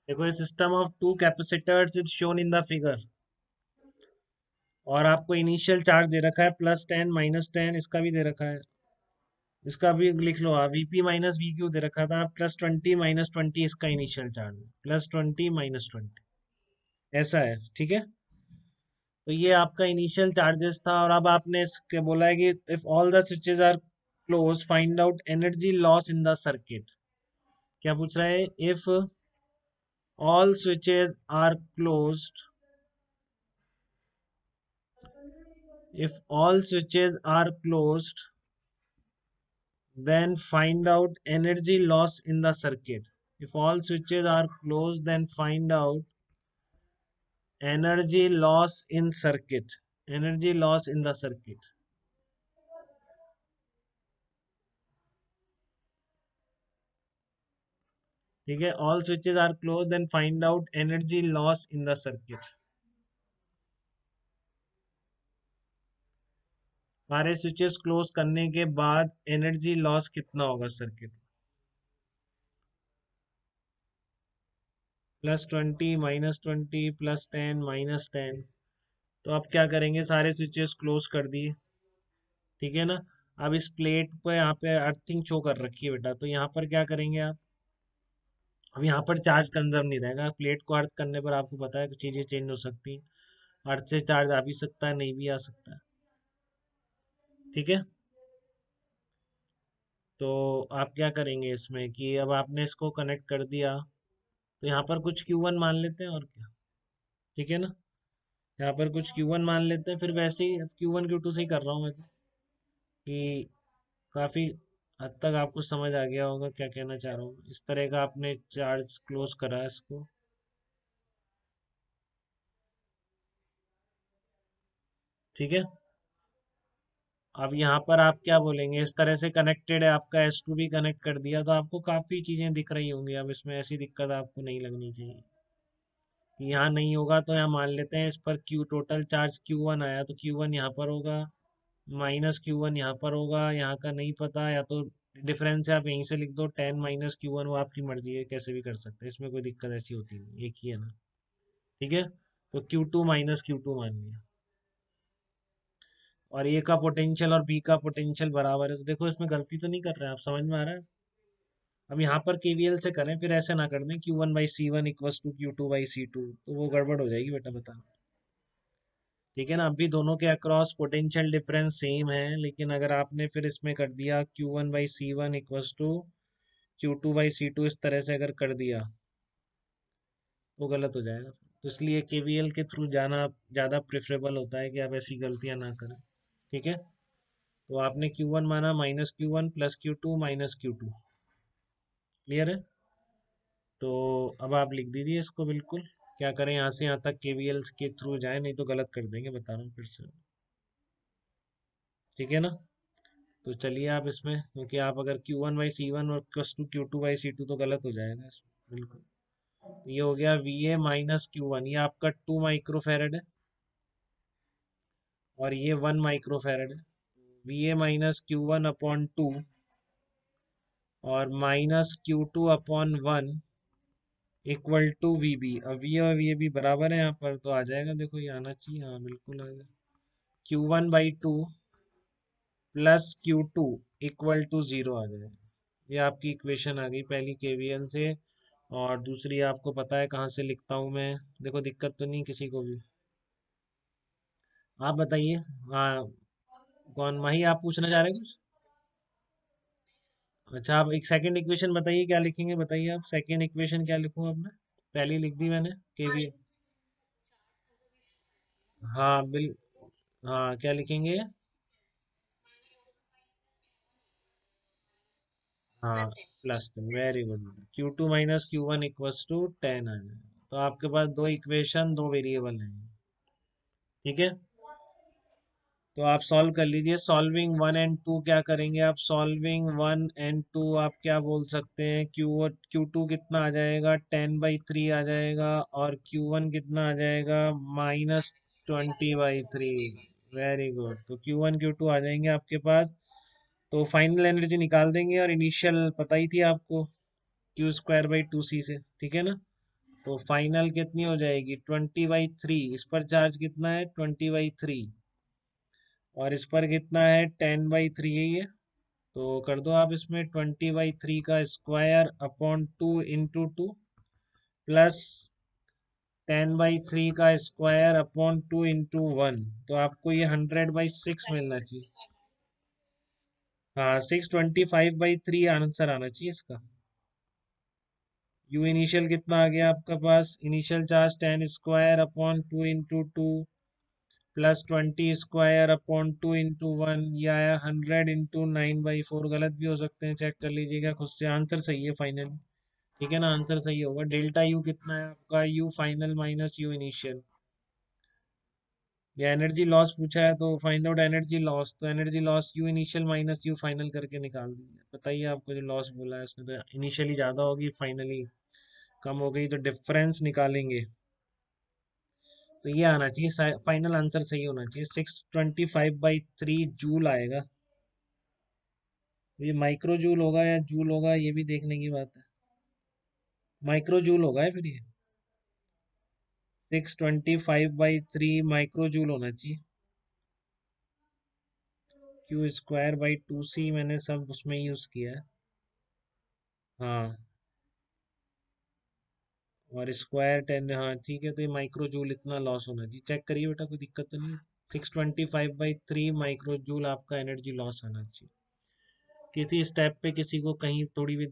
देखो, system of two capacitors is shown in the figure, और आपको इनिशियल चार्ज दे रखा है +10 -10, इसका भी दे रखा है, इसका भी लिख लो आप, वीपी माइनस वी क्यू दे रखा था, +20 -20 इसका इनिशियल चार्ज, +20 -20 ऐसा है, ठीक है। तो ये आपका इनिशियल चार्जेस था, और अब आपने इसके बोला है कि if all the switches are close find out energy loss in the circuit. क्या पूछ रहा है? If all switches are closed, if all switches are closed, then find out energy loss in the circuit. If all switches are closed, then find out energy loss in circuit, energy loss in the circuit. ठीक है, all switches are closed, then find out energy loss in the circuit. सारे switches close करने के बाद energy loss कितना होगा circuit? +20 -20 +10 -10। तो आप क्या करेंगे, सारे स्विचेस क्लोज कर दिए, ठीक है ना। अब इस प्लेट पे यहाँ पे अर्थिंग शो कर रखी है बेटा, तो यहाँ पर क्या करेंगे आप, अब यहाँ पर चार्ज कंजर्व नहीं रहेगा, प्लेट को अर्थ करने पर आपको पता है कि चीजें चेंज हो सकती हैं, अर्थ से चार्ज आ भी सकता है, नहीं भी आ सकता है, ठीक है। तो आप क्या करेंगे इसमें कि अब आपने इसको कनेक्ट कर दिया, तो यहाँ पर कुछ Q1 मान लेते हैं, और क्या, ठीक है ना। यहाँ पर कुछ Q1 मान लेते हैं, फिर वैसे ही Q1 Q2 से ही कर रहा हूँ मैं तो, कि काफी हद तक आपको समझ आ गया होगा क्या कहना चाह रहा हूँ। इस तरह का आपने चार्ज क्लोज करा है इसको, ठीक है। अब यहाँ पर आप क्या बोलेंगे, इस तरह से कनेक्टेड है, आपका S2 भी कनेक्ट कर दिया, तो आपको काफी चीजें दिख रही होंगी, अब इसमें ऐसी दिक्कत आपको नहीं लगनी चाहिए। यहाँ नहीं होगा तो यहाँ मान लेते हैं, इस पर Q टोटल चार्ज Q1 आया, तो Q1 यहाँ पर होगा, -Q1 यहाँ पर होगा, यहाँ का नहीं पता, या तो डिफरेंस है, आप यहीं से लिख दो 10 -Q1, वो आपकी मर्जी है, कैसे भी कर सकते हैं, इसमें कोई दिक्कत ऐसी होती नहीं, एक ही है ना, ठीक है। तो Q2 -Q2 मान लिया, और ए का पोटेंशियल और बी का पोटेंशियल बराबर है, तो देखो इसमें गलती तो नहीं कर रहे हैं आप, समझ में आ रहा है। अब यहाँ पर केवीएल से करें, फिर ऐसे ना कर दें Q1/C1 = Q2/C2, तो वो गड़बड़ हो जाएगी बेटा, बता, ठीक है ना। अभी दोनों के अक्रॉस पोटेंशियल डिफरेंस सेम है, लेकिन अगर आपने फिर इसमें कर दिया Q1/C1 = Q2/C2, इस तरह से अगर कर दिया, वो गलत हो जाएगा, तो इसलिए केवीएल के थ्रू जाना ज़्यादा प्रेफरेबल होता है, कि आप ऐसी गलतियां ना करें, ठीक है। तो आपने Q1 माना, -Q1 +Q2 -Q2, क्लियर है। तो अब आप लिख दीजिए इसको, बिल्कुल क्या करें, यहाँ से यहाँ तक केवीएल के थ्रू जाए, नहीं तो गलत कर देंगे, बता रहा हूँ फिर से, ठीक है ना। तो चलिए आप इसमें, क्योंकि आप अगर Q1/C1 और +Q2/C2, तो गलत हो जाएगा इसमें, बिल्कुल। ये हो गया VA-Q1, ये आपका 2 माइक्रोफेरेड है, और ये 1 माइक्रोफेरेड है। VA-Q1/2 और -Q2/1 =VB। अब ये और ये भी बराबर है, यहाँ पर तो आ जाएगा, देखो ये आना चाहिए, हाँ बिल्कुल आ गया। Q1/2 +Q2 = 0 आ जाएगा। ये आपकी इक्वेशन आ गई पहली केवीएल से, और दूसरी आपको पता है कहाँ से लिखता हूँ मैं, देखो दिक्कत तो नहीं किसी को भी, आप बताइए। हाँ, कौन माही, आप पूछना चाह रहे हैं कुछ? अच्छा, आप एक सेकंड इक्वेशन बताइए, क्या लिखेंगे बताइए, आप सेकंड इक्वेशन क्या लिखूं अब मैं? पहली लिख दी मैंने, केवीएल। हाँ हाँ, क्या लिखेंगे? हाँ, +10, वेरी गुड। Q2 - Q1 = 10 आ जाए, तो आपके पास दो इक्वेशन, दो वेरिएबल हैं, ठीक है। तो आप सॉल्व कर लीजिए, सॉल्विंग 1 और 2 क्या करेंगे आप, सॉल्विंग 1 और 2 आप क्या बोल सकते हैं, Q2 कितना आ जाएगा, 10/3 आ जाएगा, और Q1 कितना आ जाएगा, -20/3। वेरी गुड, तो Q1 Q2 आ जाएंगे आपके पास, तो फाइनल एनर्जी निकाल देंगे, और इनिशियल पता ही थी आपको, Q² /2C से, ठीक है ना। तो फाइनल कितनी हो जाएगी 20/3। इस पर चार्ज कितना है 20/3 और इस पर कितना है 10/3 है ये। तो कर दो आप इसमें 20/3 का स्क्वायर अपॉन 2 × 2 प्लस 10/3 का स्क्वायर अपॉन 2 × 1। तो आपको ये 100/6 मिलना चाहिए। हाँ 625/3 आंसर आना चाहिए इसका। यू इनिशियल कितना आ गया आपका पास, initial charge 10 square upon 2 × 2 plus 20 square upon 2 × 1, या 100 × 9/4। गलत भी हो सकते हैं, चेक कर लीजिएगा खुद से। आंसर सही है फाइनल, ठीक है ना, आंसर सही होगा। डेल्टा यू कितना है आपका, you final minus you initial. या एनर्जी लॉस पूछा है तो फाइंड आउट एनर्जी लॉस, तो energy loss you initial minus you final करके निकाल दीजिए। बताइए आपको जो लॉस बोला है उसने, तो इनिशियली ज़्यादा होगी फाइनली कम हो गई, तो डिफरेंस निकालेंगे। तो ये आना चाहिए, फाइनल आंसर सही होना चाहिए, 625/3 जूल आएगा। ये माइक्रो जूल होगा या जूल होगा ये भी देखने की बात है। माइक्रो जूल होगा है फिर ये, 625/3 माइक्रो जूल होना चाहिए। Q²/2C मैंने सब उसमें यूज किया है। हाँ और स्क्वायर 10, हाँ ठीक है। तो ये माइक्रो जूल इतना लॉस होना चाहिए, चेक करिए बेटा, कोई दिक्कत तो नहीं। 625/3 माइक्रो जूल आपका एनर्जी लॉस आना चाहिए। किसी स्टेप पे किसी को कहीं थोड़ी भी